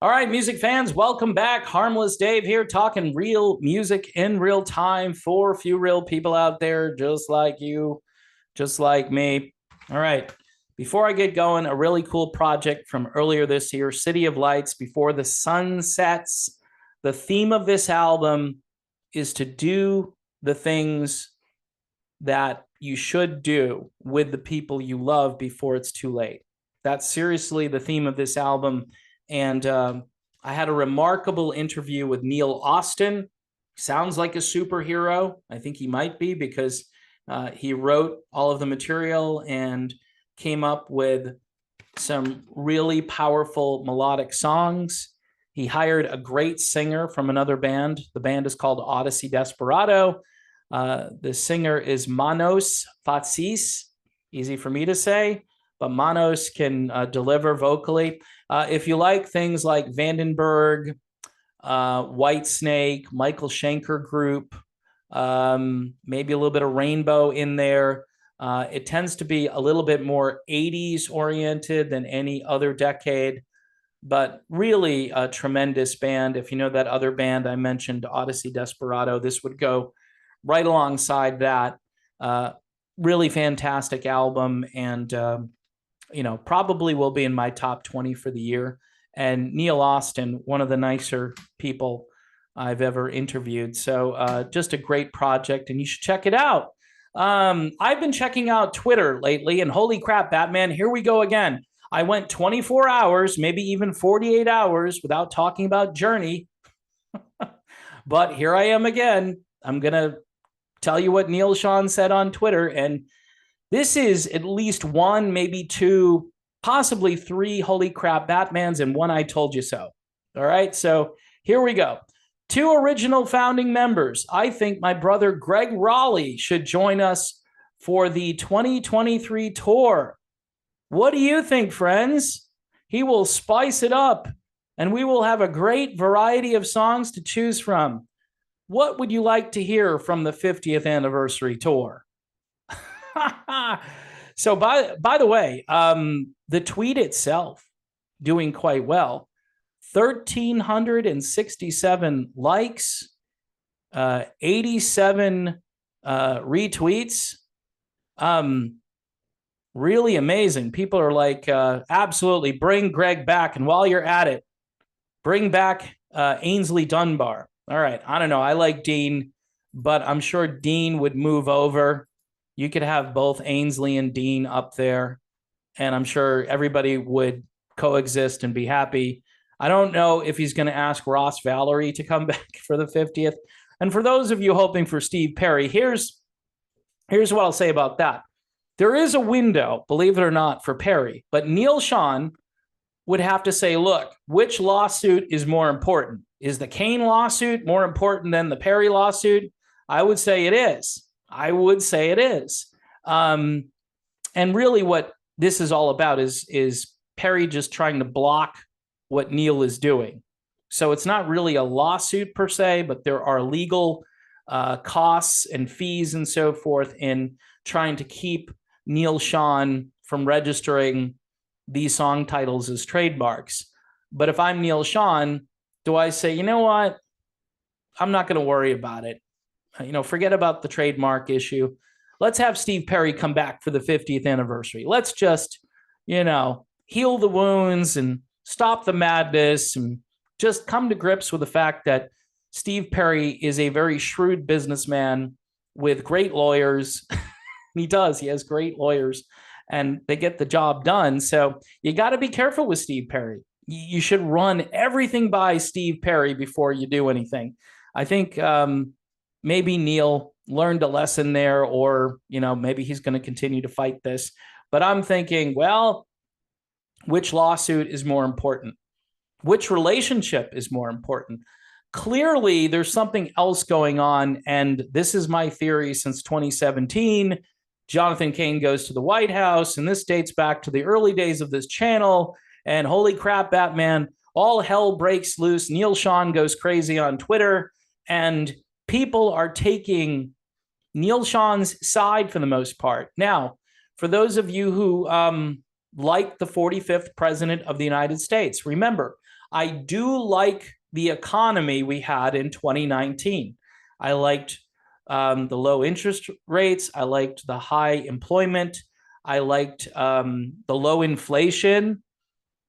All right, music fans, welcome back. Harmless Dave here, talking real music in real time for a few real people out there just like you, just like me. All right, before I get going, a really cool project from earlier this year, City of Lights, Before the Sun Sets. The theme of this album is to do the things that you should do with the people you love before it's too late. That's seriously the theme of this album. And I had a remarkable interview with Neal Austin. Sounds like a superhero. I think he might be because he wrote all of the material and came up with some really powerful melodic songs. He hired a great singer from another band. The band is called Odyssey Desperado. The singer is Manos Fatsis. Easy for me to say, but Manos can deliver vocally. If you like things like Vandenberg, Whitesnake, Michael Schenker Group, maybe a little bit of Rainbow in there. It tends to be a little bit more 80s oriented than any other decade, but really a tremendous band. If you know that other band I mentioned, Odyssey Desperado, this would go right alongside that. Really fantastic album, and probably will be in my top 20 for the year. And Neal Austin, one of the nicer people I've ever interviewed. So just a great project, and you should check it out. I've been checking out Twitter lately, and holy crap, Batman, here we go again. I went 24 hours, maybe even 48 hours without talking about Journey. But here I am again. I'm going to tell you what Neal Schon said on Twitter. And this is at least one, maybe two, possibly three holy crap Batmans and one I told you so. All right. So here we go. Two original founding members. I think my brother Greg Rolie should join us for the 2023 tour. What do you think, friends? He will spice it up, and we will have a great variety of songs to choose from. What would you like to hear from the 50th anniversary tour? So by the way, the tweet itself doing quite well. 1,367 likes, 87 retweets. Really amazing. People are like, absolutely, bring Gregg back. And while you're at it, bring back Ainsley Dunbar. All right. I don't know. I like Dean, but I'm sure Dean would move over. You could have both Ainsley and Dean up there, and I'm sure everybody would coexist and be happy. I don't know if he's going to ask Ross Valerie to come back for the 50th. And for those of you hoping for Steve Perry, here's what I'll say about that. There is a window, believe it or not, for Perry, but Neal Schon would have to say, look, which lawsuit is more important? Is the Kane lawsuit more important than the Perry lawsuit? I would say it is. And really what this is all about is Perry just trying to block what Neal is doing. So it's not really a lawsuit per se, but there are legal costs and fees and so forth in trying to keep Neal Schon from registering these song titles as trademarks. But if I'm Neal Schon, do I say, you know what? I'm not going to worry about it. Forget about the trademark issue. Let's have Steve Perry come back for the 50th anniversary. Let's just, heal the wounds and stop the madness and just come to grips with the fact that Steve Perry is a very shrewd businessman with great lawyers. He has great lawyers, and they get the job done. So you got to be careful with Steve Perry. You should run everything by Steve Perry before you do anything. I think maybe Neal learned a lesson there, or, maybe he's going to continue to fight this. But I'm thinking, well, which lawsuit is more important? Which relationship is more important? Clearly, there's something else going on, and this is my theory since 2017. Jonathan Cain goes to the White House, and this dates back to the early days of this channel. And holy crap, Batman, all hell breaks loose. Neal Schon goes crazy on Twitter, and people are taking Neal Schon's side for the most part. Now, for those of you who like the 45th president of the United States, remember, I do like the economy we had in 2019. I liked the low interest rates. I liked the high employment. I liked the low inflation,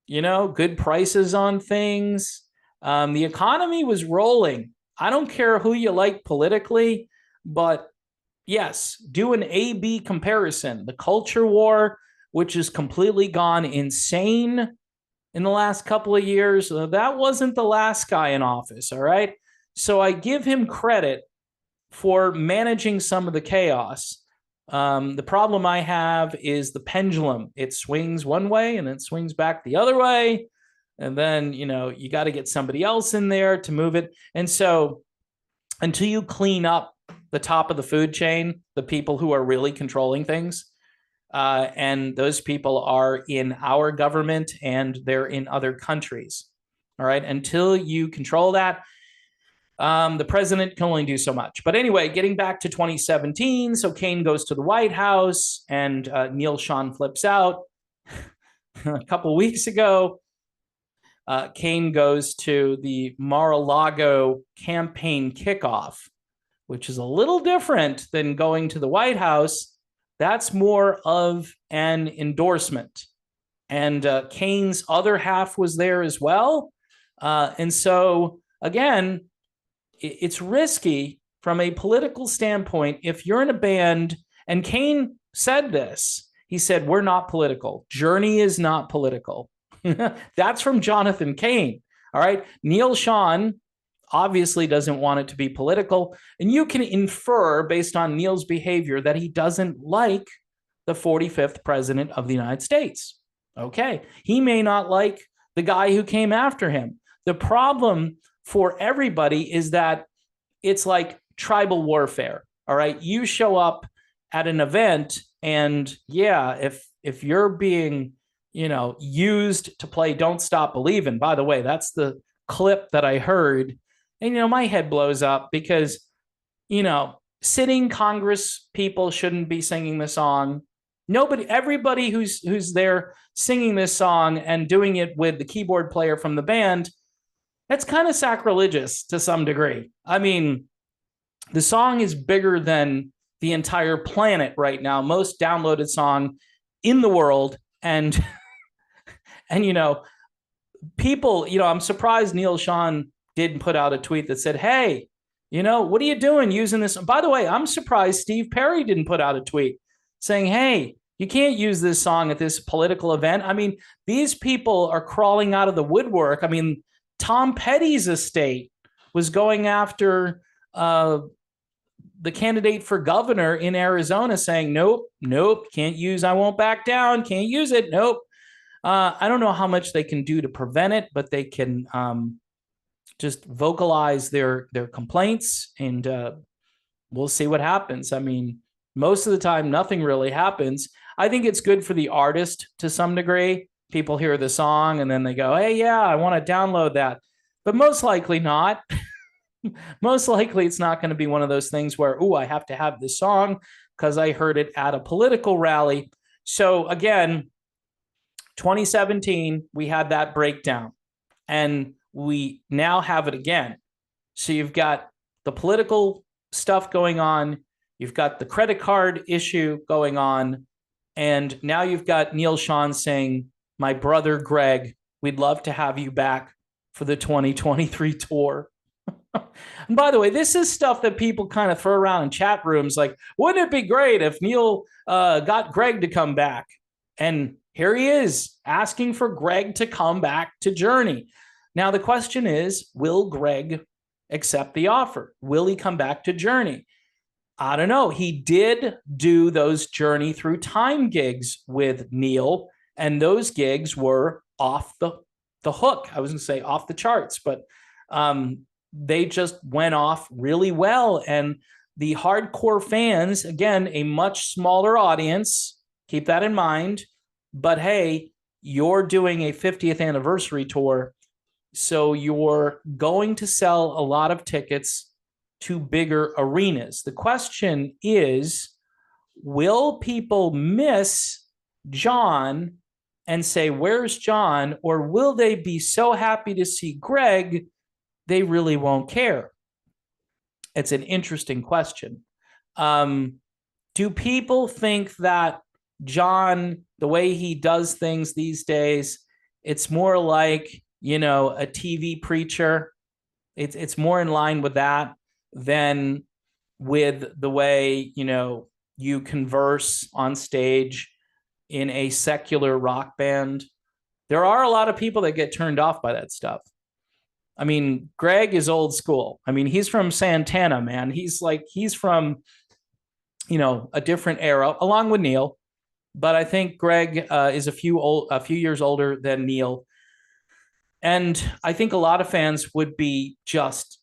good prices on things. The economy was rolling. I don't care who you like politically, but yes, do an A-B comparison. The culture war, which has completely gone insane in the last couple of years, that wasn't the last guy in office, all right? So I give him credit for managing some of the chaos. The problem I have is the pendulum. It swings one way and it swings back the other way. And then, you got to get somebody else in there to move it. And so until you clean up the top of the food chain, the people who are really controlling things, and those people are in our government and they're in other countries. All right. Until you control that, the president can only do so much. But anyway, getting back to 2017, so Kane goes to the White House and Neal Schon flips out. A couple of weeks ago, Kane goes to the Mar-a-Lago campaign kickoff, which is a little different than going to the White House. That's more of an endorsement. And Kane's other half was there as well. And so, again, it's risky from a political standpoint if you're in a band, and Kane said this. He said, we're not political. Journey is not political. That's from Jonathan Cain. All right. Neal Schon obviously doesn't want it to be political. And you can infer based on Neal's behavior that he doesn't like the 45th president of the United States. Okay. He may not like the guy who came after him. The problem for everybody is that it's like tribal warfare. All right. You show up at an event and if you're being, used to play Don't Stop Believin', by the way, that's the clip that I heard. And, my head blows up because, sitting Congress people shouldn't be singing the song. Everybody who's there singing this song and doing it with the keyboard player from the band, that's kind of sacrilegious to some degree. I mean, the song is bigger than the entire planet right now, most downloaded song in the world. And, people, I'm surprised Neal Schon didn't put out a tweet that said, hey, what are you doing using this? By the way, I'm surprised Steve Perry didn't put out a tweet saying, hey, you can't use this song at this political event. I mean, these people are crawling out of the woodwork. I mean, Tom Petty's estate was going after the candidate for governor in Arizona saying, nope, can't use, I won't back down, can't use it, nope. I don't know how much they can do to prevent it, but they can just vocalize their complaints, and we'll see what happens. I mean, most of the time, nothing really happens. I think it's good for the artist to some degree. People hear the song and then they go, hey, yeah, I want to download that. But most likely not. Most likely it's not going to be one of those things where, I have to have this song because I heard it at a political rally. So again, 2017, we had that breakdown, and we now have it again. So you've got the political stuff going on. You've got the credit card issue going on. And now you've got Neal Schon saying, my brother, Greg, we'd love to have you back for the 2023 tour. And by the way, this is stuff that people kind of throw around in chat rooms. Like, wouldn't it be great if Neal got Greg to come back? And here he is asking for Greg to come back to Journey. Now, the question is, will Greg accept the offer? Will he come back to Journey? I don't know. He did do those Journey Through Time gigs with Neal, and those gigs were off the hook. I was going to say off the charts, but they just went off really well. And the hardcore fans, again, a much smaller audience, keep that in mind. But hey, you're doing a 50th anniversary tour, so you're going to sell a lot of tickets to bigger arenas. The question is, will people miss John and say, where's John? Or will they be so happy to see Greg, they really won't care? It's an interesting question. Do people think that John, the way he does things these days, it's more like, a TV preacher? It's more in line with that than with the way, you converse on stage in a secular rock band. There are a lot of people that get turned off by that stuff. I mean, Greg is old school. I mean, he's from Santana, man. He's from, a different era, along with Neal. But I think Greg is a few years older than Neal. And I think a lot of fans would be just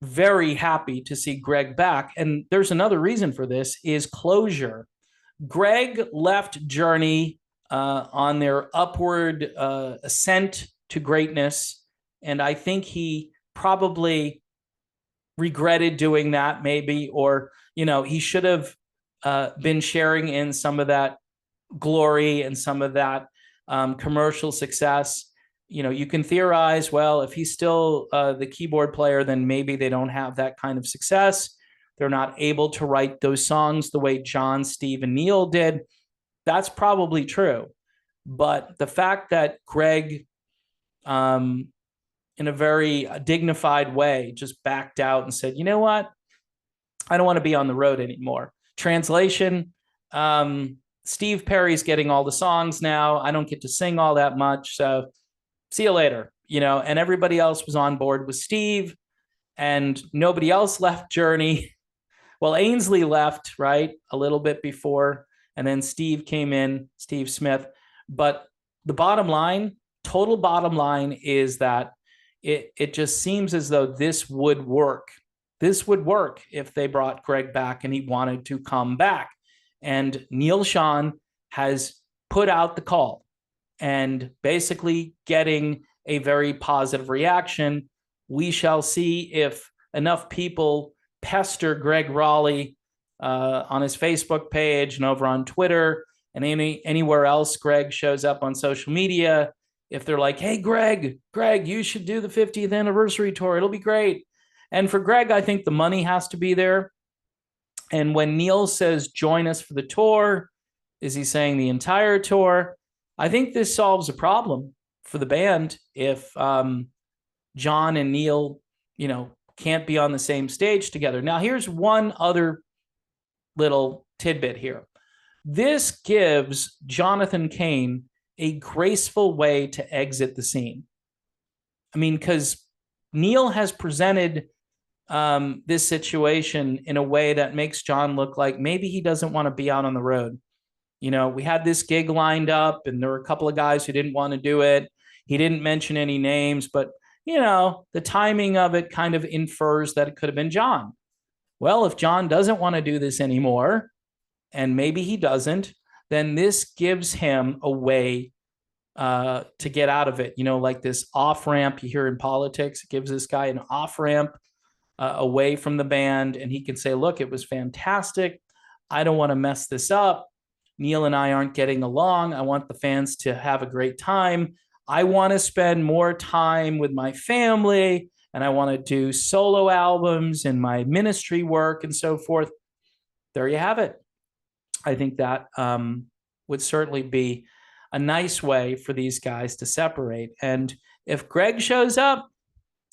very happy to see Greg back. And there's another reason for this is closure. Greg left Journey on their upward ascent to greatness. And I think he probably regretted doing that, maybe, or, he should have been sharing in some of that glory and some of that commercial success. You can theorize, well, if he's still the keyboard player, then maybe they don't have that kind of success. They're not able to write those songs the way John, Steve, and Neal did. That's probably true. But the fact that Greg, in a very dignified way, just backed out and said, you know what? I don't want to be on the road anymore. Translation, Steve Perry's getting all the songs now. I don't get to sing all that much. So see you later, and everybody else was on board with Steve, and nobody else left Journey. Well, Ainsley left, right, a little bit before, and then Steve came in, Steve Smith. But the total bottom line is that it just seems as though this would work. This would work if they brought Greg back and he wanted to come back. And Neal Schon has put out the call and basically getting a very positive reaction. We shall see if enough people pester Greg Rolie on his Facebook page and over on Twitter and anywhere else Greg shows up on social media. If they're like, hey, Greg, you should do the 50th anniversary tour. It'll be great. And for Greg, I think the money has to be there. And when Neal says, join us for the tour, is he saying the entire tour? I think this solves a problem for the band if John and Neal, can't be on the same stage together. Now, here's one other little tidbit here. This gives Jonathan Cain a graceful way to exit the scene. I mean, because Neal has presented this situation in a way that makes John look like maybe he doesn't want to be out on the road. We had this gig lined up and there were a couple of guys who didn't want to do it. He didn't mention any names, but, the timing of it kind of infers that it could have been John. Well, if John doesn't want to do this anymore, and maybe he doesn't, then this gives him a way to get out of it. Like this off-ramp you hear in politics, it gives this guy an off-ramp away from the band, and he can say, look, it was fantastic. I don't want to mess this up. Neal and I aren't getting along. I want the fans to have a great time. I want to spend more time with my family, and I want to do solo albums and my ministry work and so forth. There you have it. I think that would certainly be a nice way for these guys to separate. And if Greg shows up,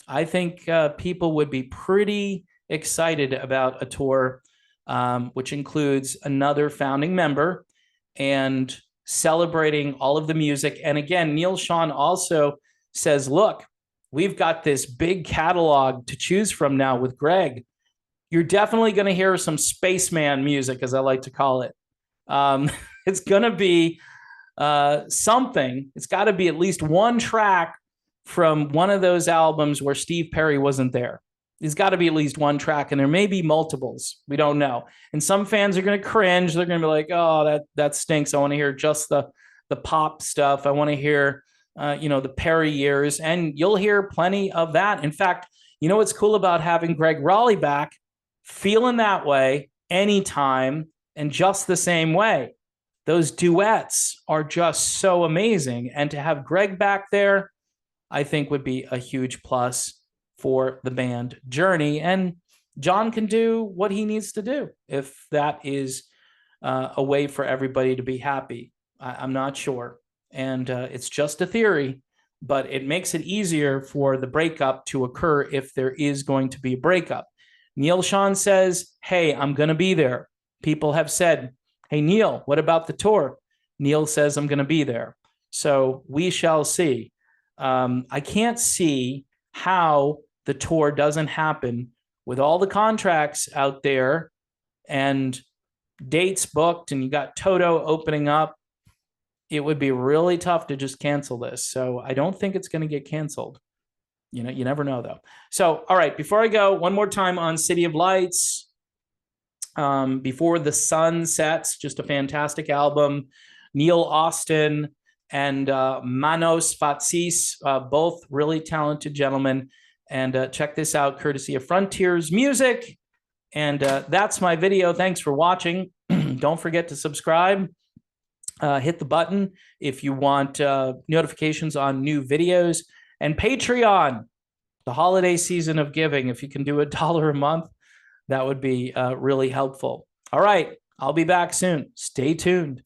I think people would be pretty excited about a tour, which includes another founding member and celebrating all of the music. And again, Neal Schon also says, look, we've got this big catalog to choose from now with Greg. You're definitely going to hear some spaceman music, as I like to call it. It's going to be something. It's got to be at least one track from one of those albums where Steve Perry wasn't there. There's got to be at least one track, and there may be multiples. We don't know. And some fans are going to cringe. They're going to be like, oh, that stinks. I want to hear just the pop stuff. I want to hear, the Perry years. And you'll hear plenty of that. In fact, what's cool about having Greg Rolie back? Feeling that way anytime and just the same way. those duets are just so amazing. And to have Gregg back there, I think would be a huge plus for the band Journey. And John can do what he needs to do if that is a way for everybody to be happy. I'm not sure. And it's just a theory, but it makes it easier for the breakup to occur if there is going to be a breakup. Neal Schon says, hey, I'm going to be there. People have said, hey, Neal, what about the tour? Neal says, I'm going to be there. So we shall see. I can't see how the tour doesn't happen with all the contracts out there and dates booked, and you got Toto opening up. It would be really tough to just cancel this. So I don't think it's going to get canceled. You know, you never know though. So, all right, before I go, one more time on City of Lights. Before the Sun Sets, just a fantastic album. Neal Austin and Manos Fatsis, both really talented gentlemen. And check this out, courtesy of Frontiers Music. And that's my video. Thanks for watching. Don't forget to subscribe. Hit the button if you want notifications on new videos. And Patreon, the holiday season of giving. If you can do $1 a month, that would be really helpful. All right, I'll be back soon. Stay tuned.